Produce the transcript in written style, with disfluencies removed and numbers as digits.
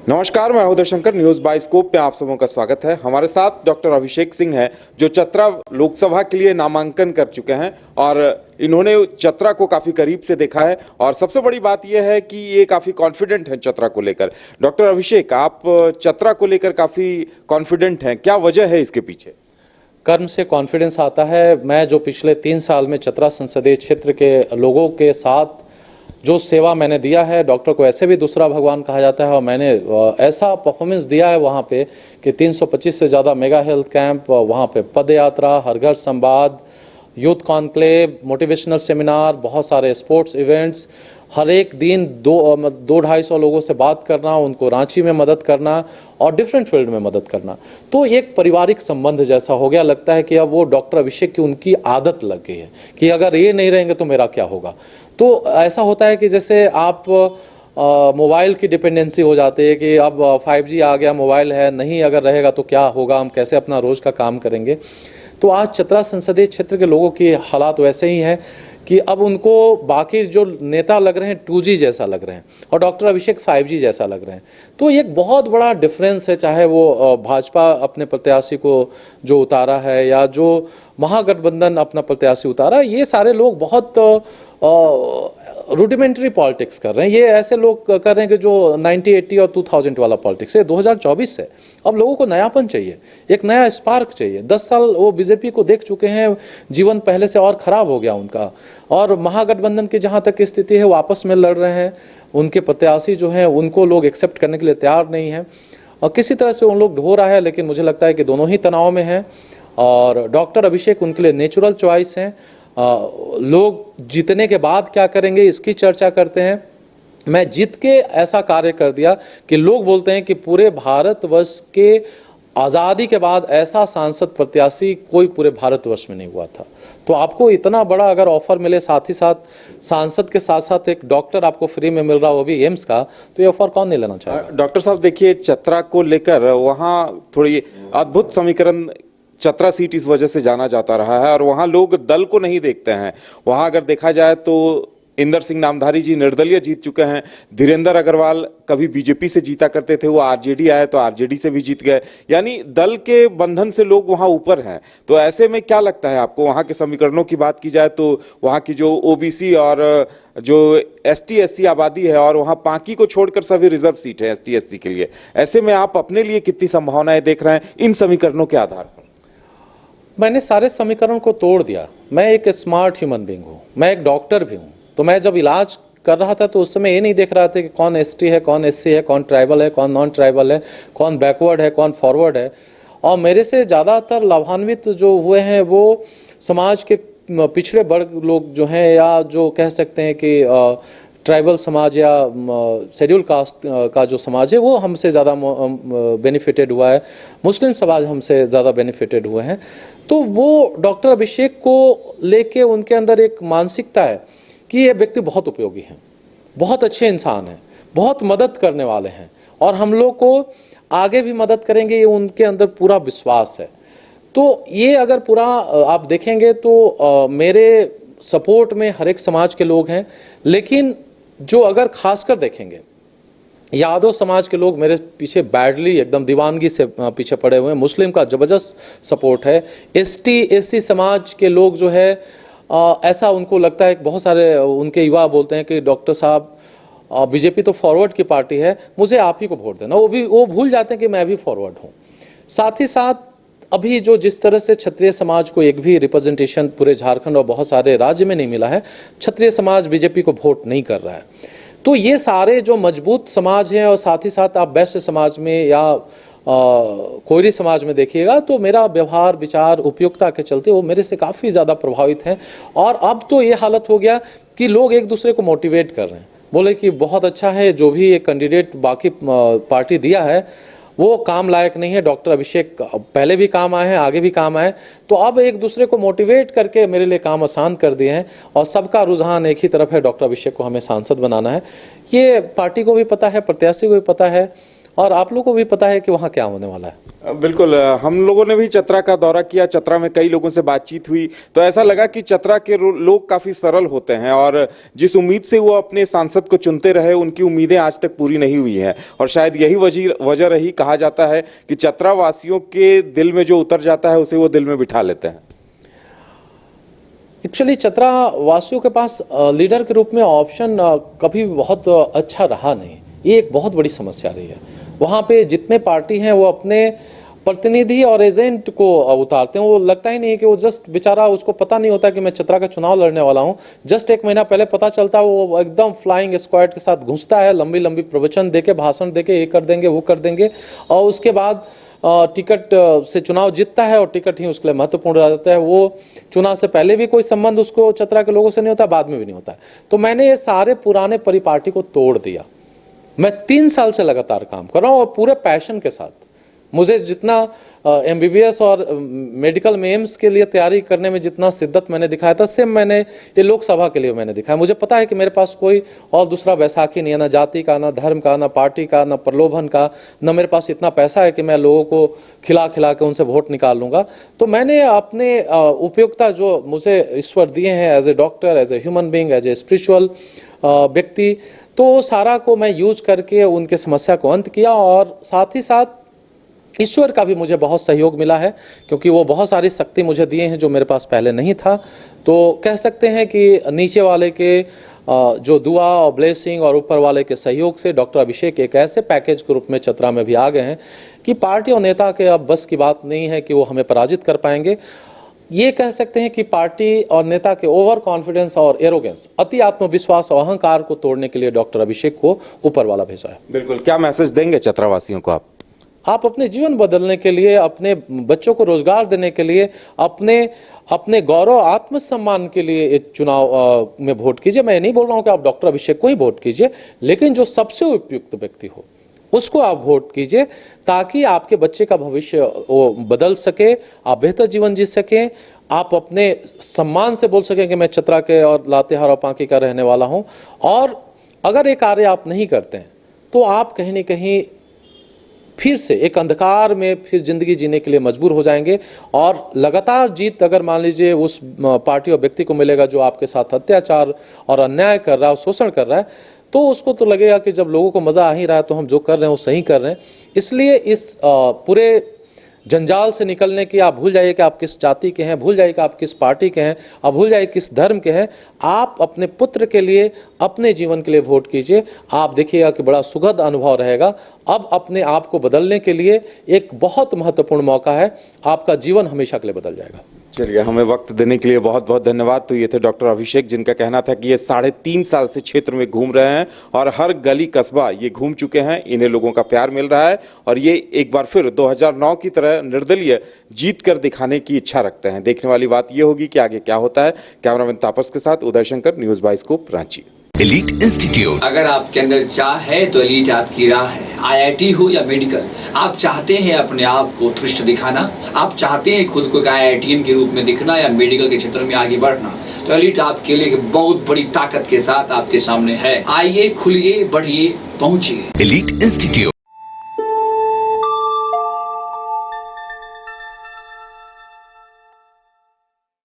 नमस्कार, मैं Uday Shankar. News bioscope पे आप सबों का स्वागत है। हमारे साथ डॉक्टर अभिषेक सिंह हैं, जो चतरा लोकसभा के लिए नामांकन कर चुके हैं और इन्होंने चतरा को काफी करीब से देखा है और सबसे बड़ी बात यह है कि ये काफी कॉन्फिडेंट हैं चतरा को लेकर। डॉक्टर अभिषेक, आप चतरा को लेकर काफी कॉन्फिडेंट हैं, क्या वजह है इसके पीछे? कर्म से कॉन्फिडेंस आता है। मैं जो पिछले 3 साल में चतरा संसदीय क्षेत्र के लोगों के साथ जो सेवा मैंने दिया है, डॉक्टर को ऐसे भी दूसरा भगवान कहा जाता है, और मैंने ऐसा परफॉर्मेंस दिया है वहाँ पे कि 325 से ज़्यादा मेगा हेल्थ कैंप, वहाँ पे पद यात्रा, हर घर संवाद, यूथ कॉन्क्लेव, मोटिवेशनल सेमिनार, बहुत सारे स्पोर्ट्स इवेंट्स, हर एक दिन 200-250 लोगों से बात करना, उनको रांची में मदद करना और डिफरेंट फील्ड में मदद करना। तो एक पारिवारिक संबंध जैसा हो गया। लगता है कि अब वो डॉक्टर अभिषेक की उनकी आदत लग गई है कि अगर ये नहीं रहेंगे तो मेरा क्या होगा। तो ऐसा होता है कि जैसे आप मोबाइल की डिपेंडेंसी हो जाती है कि अब 5G आ गया, मोबाइल है, नहीं अगर रहेगा तो क्या होगा, हम कैसे अपना रोज का काम करेंगे। तो आज चतरा संसदीय क्षेत्र के लोगों की हालात वैसे ही हैं कि अब उनको बाकी जो नेता लग रहे हैं 2G जैसा लग रहे हैं और डॉक्टर अभिषेक 5G जैसा लग रहे हैं। तो एक बहुत बड़ा डिफरेंस है, चाहे वो भाजपा अपने प्रत्याशी को जो उतारा है या जो महागठबंधन अपना प्रत्याशी उतारा, ये सारे लोग बहुत रूडिमेंट्री पॉलिटिक्स कर रहे हैं। ये ऐसे लोग कर रहे हैं कि जो 1980 और 2000 वाला पॉलिटिक्स है। 2024 है, अब लोगों को नयापन चाहिए, एक नया स्पार्क चाहिए। 10 साल वो बीजेपी को देख चुके हैं, जीवन पहले से और खराब हो गया उनका। और महागठबंधन की जहाँ तक स्थिति है, वो आपस में लड़ रहे हैं, उनके प्रत्याशी जो हैं उनको लोग एक्सेप्ट करने के लिए तैयार नहीं हैं और किसी तरह से उन लोग ढो रहा है। लेकिन मुझे लगता है कि दोनों ही तनाव में हैं और डॉक्टर अभिषेक उनके लिए नेचुरल चॉइस हैं। लोग जीतने के बाद क्या करेंगे इसकी चर्चा करते हैं। मैं जीत के ऐसा कार्य कर दिया कि लोग बोलते हैं कि पूरे भारतवर्ष के आज़ादी के बाद ऐसा सांसद प्रत्याशी कोई पूरे भारतवर्ष में नहीं हुआ था। तो आपको इतना बड़ा अगर ऑफर मिले, साथ ही साथ सांसद के साथ साथ एक डॉक्टर आपको फ्री में मिल रहा हो, वो भी एम्स का, तो ये ऑफर कौन नहीं लेना चाहेगा? डॉक्टर साहब देखिए, चतरा को लेकर वहाँ थोड़ी अद्भुत समीकरण, चतरा सीट इस वजह से जाना जाता रहा है और वहां लोग दल को नहीं देखते हैं। वहां अगर देखा जाए तो इंदर सिंह नामधारी जी निर्दलीय जीत चुके हैं। धीरेन्द्र अग्रवाल कभी बीजेपी से जीता करते थे, वो आरजेडी आए तो आरजेडी से भी जीत गए। यानी दल के बंधन से लोग वहां ऊपर हैं। तो ऐसे में क्या लगता है आपको, वहां के समीकरणों की बात की जाए तो वहां की जो ओबीसी और जो एसटी एससी आबादी है और वहां पांकी को छोड़कर सभी रिजर्व सीट है एसटी एससी के लिए, ऐसे में आप अपने लिए कितनी संभावनाएं देख रहे हैं इन समीकरणों के आधार पर? मैंने सारे समीकरण को तोड़ दिया। मैं एक स्मार्ट ह्यूमन बीइंग हूँ, मैं एक डॉक्टर भी हूँ। तो मैं जब इलाज कर रहा था तो उस समय ये नहीं देख रहा था कि कौन एसटी है, कौन एससी है, कौन ट्राइबल है, कौन नॉन ट्राइबल है, कौन बैकवर्ड है, कौन फॉरवर्ड है। और मेरे से ज़्यादातर लाभान्वित जो हुए हैं वो समाज के पिछड़े वर्ग लोग जो हैं, या जो कह सकते हैं कि ट्राइबल समाज या शेड्यूल कास्ट का जो समाज है वो हमसे ज़्यादा बेनिफिटेड हुआ है। मुस्लिम समाज हमसे ज़्यादा बेनिफिटेड हुए हैं। तो वो डॉक्टर अभिषेक को लेके उनके अंदर एक मानसिकता है कि ये व्यक्ति बहुत उपयोगी हैं, बहुत अच्छे इंसान हैं, बहुत मदद करने वाले हैं और हम लोग को आगे भी मदद करेंगे, ये उनके अंदर पूरा विश्वास है। तो ये अगर पूरा आप देखेंगे तो मेरे सपोर्ट में हर एक समाज के लोग हैं। लेकिन जो अगर खासकर देखेंगे, यादव समाज के लोग मेरे पीछे बैडली एकदम दीवानगी से पीछे पड़े हुए हैं। मुस्लिम का जबरदस्त सपोर्ट है। एसटी एससी समाज के लोग जो है ऐसा उनको लगता है, बहुत सारे उनके युवा बोलते हैं कि डॉक्टर साहब बीजेपी तो फॉरवर्ड की पार्टी है, मुझे आप ही को वोट देना। वो भूल जाते हैं कि मैं भी फॉरवर्ड हूँ। साथ ही साथ अभी जो जिस तरह से क्षत्रिय समाज को एक भी रिप्रेजेंटेशन पूरे झारखंड और बहुत सारे राज्य में नहीं मिला है, क्षत्रिय समाज बीजेपी को वोट नहीं कर रहा है। तो ये सारे जो मजबूत समाज हैं, और साथ ही साथ आप वैश्य समाज में या कोयरी समाज में देखिएगा तो मेरा व्यवहार विचार उपयुक्तता के चलते वो मेरे से काफ़ी ज़्यादा प्रभावित हैं। और अब तो ये हालत हो गया कि लोग एक दूसरे को मोटिवेट कर रहे हैं, बोले कि बहुत अच्छा है जो भी एक कैंडिडेट बाकी पार्टी दिया है वो काम लायक नहीं है, डॉक्टर अभिषेक पहले भी काम आए हैं, आगे भी काम आए। तो अब एक दूसरे को मोटिवेट करके मेरे लिए काम आसान कर दिए हैं और सबका रुझान एक ही तरफ है, डॉक्टर अभिषेक को हमें सांसद बनाना है। ये पार्टी को भी पता है, प्रत्याशी को भी पता है और आप लोगों को भी पता है कि वहाँ क्या होने वाला है। बिल्कुल, हम लोगों ने भी चतरा का दौरा किया, चतरा में कई लोगों से बातचीत हुई, तो ऐसा लगा कि चतरा के लोग काफी सरल होते हैं और जिस उम्मीद से वो अपने सांसद को चुनते रहे उनकी उम्मीदें आज तक पूरी नहीं हुई हैं और शायद यही वजह रही। कहा जाता है कि चतरा वासियों के दिल में जो उतर जाता है उसे वो दिल में बिठा लेते हैं। एक्चुअली चतरा वासियों के पास लीडर के रूप में ऑप्शन कभी बहुत अच्छा रहा नहीं। ये एक बहुत बड़ी समस्या रही है। वहाँ पे जितने पार्टी हैं वो अपने प्रतिनिधि और एजेंट को उतारते हैं। वो लगता ही नहीं है कि वो जस्ट बेचारा, उसको पता नहीं होता कि मैं चतरा का चुनाव लड़ने वाला हूँ। जस्ट एक महीना पहले पता चलता है, वो एकदम फ्लाइंग स्क्वाड के साथ घुसता है, लंबी लंबी प्रवचन देके, भाषण देके, ये कर देंगे वो कर देंगे, और उसके बाद टिकट से चुनाव जीतता है और टिकट ही उसके लिए महत्वपूर्ण रह जाता है। वो चुनाव से पहले भी कोई संबंध उसको चतरा के लोगों से नहीं होता, बाद में भी नहीं होता। तो मैंने ये सारे पुराने परिपाटी को तोड़ दिया। मैं 3 साल से लगातार काम कर रहा हूँ और पूरे पैशन के साथ। मुझे जितना MBBS और मेडिकल में एम्स के लिए तैयारी करने में जितना शिद्दत मैंने दिखाया था, सेम मैंने ये लोकसभा के लिए मैंने दिखाया। मुझे पता है कि मेरे पास कोई और दूसरा बैसाखी नहीं है, ना जाति का, ना धर्म का, ना पार्टी का, ना प्रलोभन का, ना मेरे पास इतना पैसा है कि मैं लोगों को खिला खिला के उनसे वोट निकाल लूँगा। तो मैंने अपने उपयोगिता जो मुझे ईश्वर दिए हैं as a doctor, as a human being, as a spiritual व्यक्ति, तो सारा को मैं यूज करके उनके समस्या को अंत किया। और साथ ही साथ ईश्वर का भी मुझे बहुत सहयोग मिला है, क्योंकि वो बहुत सारी शक्ति मुझे दिए हैं जो मेरे पास पहले नहीं था। तो कह सकते हैं कि नीचे वाले के जो दुआ और ब्लेसिंग और ऊपर वाले के सहयोग से डॉक्टर अभिषेक एक ऐसे पैकेज के रूप में चतरा में भी आ गए हैं कि पार्टी और नेता के अब बस की बात नहीं है कि वो हमें पराजित कर पाएंगे। ये कह सकते हैं कि पार्टी और नेता के ओवर कॉन्फिडेंस और एरोगेंस, अति आत्मविश्वास और अहंकार को तोड़ने के लिए डॉक्टर अभिषेक को ऊपर वाला भेजा है। बिल्कुल, क्या मैसेज देंगे चतरा वासियों को आप अपने जीवन बदलने के लिए, अपने बच्चों को रोजगार देने के लिए, अपने गौरव आत्मसम्मान के लिए इस चुनाव में वोट कीजिए। मैं नहीं बोल रहा हूं कि आप डॉक्टर अभिषेक को ही वोट कीजिए, लेकिन जो सबसे उपयुक्त व्यक्ति हो उसको आप वोट कीजिए, ताकि आपके बच्चे का भविष्य वो बदल सके, आप बेहतर जीवन जी सकें, आप अपने सम्मान से बोल सकें कि मैं चतरा के और लातेहार और पांकी का रहने वाला हूं। और अगर ये कार्य आप नहीं करते हैं तो आप कहीं ना कहीं फिर से एक अंधकार में फिर जिंदगी जीने के लिए मजबूर हो जाएंगे। और लगातार जीत अगर मान लीजिए उस पार्टी और व्यक्ति को मिलेगा जो आपके साथ अत्याचार और अन्याय कर रहा है, शोषण कर रहा है, तो उसको तो लगेगा कि जब लोगों को मजा आ ही रहा है तो हम जो कर रहे हैं वो सही कर रहे हैं। इसलिए इस पूरे जंजाल से निकलने की आप भूल जाइए कि आप किस जाति के हैं, भूल जाइए कि आप किस पार्टी के हैं, आप भूल जाइए किस धर्म के हैं। आप अपने पुत्र के लिए, अपने जीवन के लिए वोट कीजिए। आप देखिएगा कि बड़ा सुखद अनुभव रहेगा। अब अपने आप को बदलने के लिए एक बहुत महत्वपूर्ण मौका है। आपका जीवन हमेशा के लिए बदल जाएगा। चलिए, हमें वक्त देने के लिए बहुत बहुत धन्यवाद। तो ये थे डॉक्टर अभिषेक, जिनका कहना था कि ये 3.5 साल से क्षेत्र में घूम रहे हैं और हर गली कस्बा ये घूम चुके हैं। इन्हें लोगों का प्यार मिल रहा है और ये एक बार फिर 2009 की तरह निर्दलीय जीत कर दिखाने की इच्छा रखते हैं। देखने वाली बात ये होगी कि आगे क्या होता है। कैमरामैन तापस के साथ Uday Shankar, news 22 Ranchi. Elite institute, अगर आपके अंदर चाह है तो एलीट आपकी राह है। IIT हो या मेडिकल, आप चाहते हैं अपने आप को उत्कृष्ट दिखाना, आप चाहते हैं खुद को एक IITian के रूप में दिखना या मेडिकल के क्षेत्र में आगे बढ़ना, तो एलीट आपके लिए एक बहुत बड़ी ताकत के साथ आपके सामने है। आइए, खुलिए, बढ़िए, पहुंचिए। Elite institute.